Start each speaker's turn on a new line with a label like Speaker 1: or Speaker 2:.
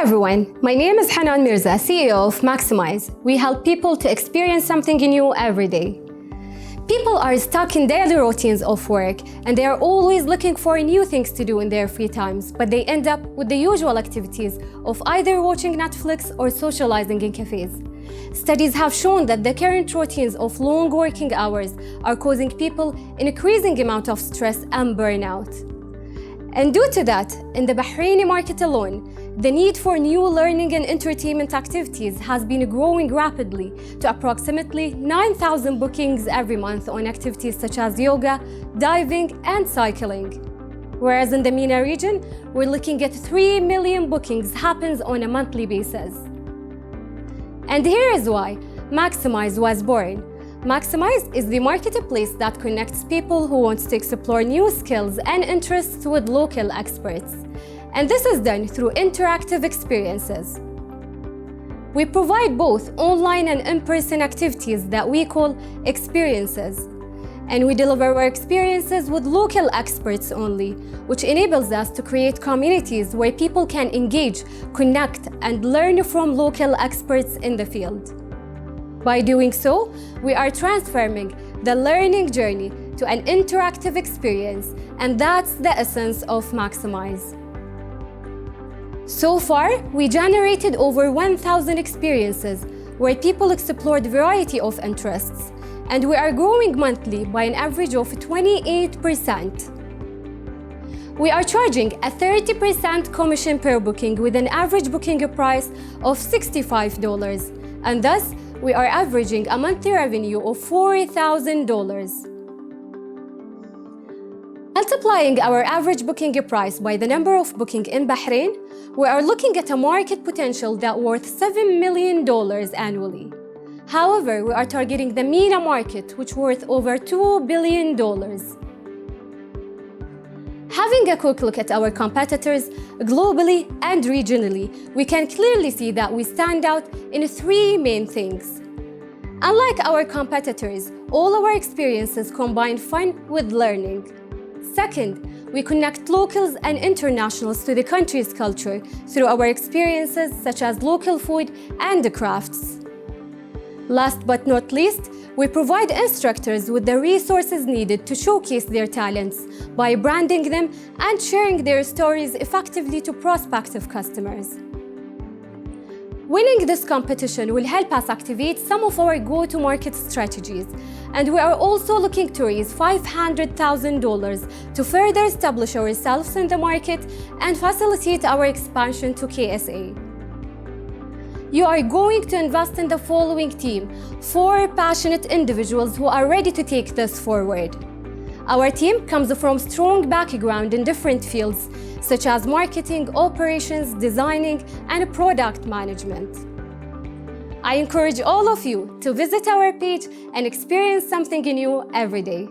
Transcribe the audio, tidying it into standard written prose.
Speaker 1: everyone, my name is Hanan Mirza, CEO of Maximize. We help people to experience something new every day. People are stuck in daily routines of work and they are always looking for new things to do in their free times, but they end up with the usual activities of either watching Netflix or socializing in cafes. Studies have shown that the current routines of long working hours are causing people an increasing amount of stress and burnout. And due to that, in the Bahraini market alone, the need for new learning and entertainment activities has been growing rapidly to approximately 9,000 bookings every month on activities such as yoga, diving, and cycling. Whereas in the MENA region, we're looking at 3 million bookings happens on a monthly basis. And here is why Maximize was born. Maximize is the marketplace that connects people who want to explore new skills and interests with local experts. And this is done through interactive experiences. We provide both online and in-person activities that we call experiences. And we deliver our experiences with local experts only, which enables us to create communities where people can engage, connect, and learn from local experts in the field. By doing so, we are transforming the learning journey to an interactive experience, and that's the essence of Maximize. So far, we generated over 1,000 experiences where people explored a variety of interests, and we are growing monthly by an average of 28%. We are charging a 30% commission per booking with an average booking price of $65, and thus we are averaging a monthly revenue of $4,000. Multiplying our average booking price by the number of bookings in Bahrain, we are looking at a market potential that worth $7 million annually. However, we are targeting the MENA market, which worth over $2 billion. Having a quick look at our competitors globally and regionally, we can clearly see that we stand out in 3 main things. Unlike our competitors, all our experiences combine fun with learning. Second, we connect locals and internationals to the country's culture through our experiences such as local food and crafts. Last but not least, we provide instructors with the resources needed to showcase their talents by branding them and sharing their stories effectively to prospective customers. Winning this competition will help us activate some of our go-to-market strategies, and we are also looking to raise $500,000 to further establish ourselves in the market and facilitate our expansion to KSA. You are going to invest in the following team: 4 passionate individuals who are ready to take this forward. Our team comes from strong background in different fields, such as marketing, operations, designing, and product management. I encourage all of you to visit our page and experience something new every day.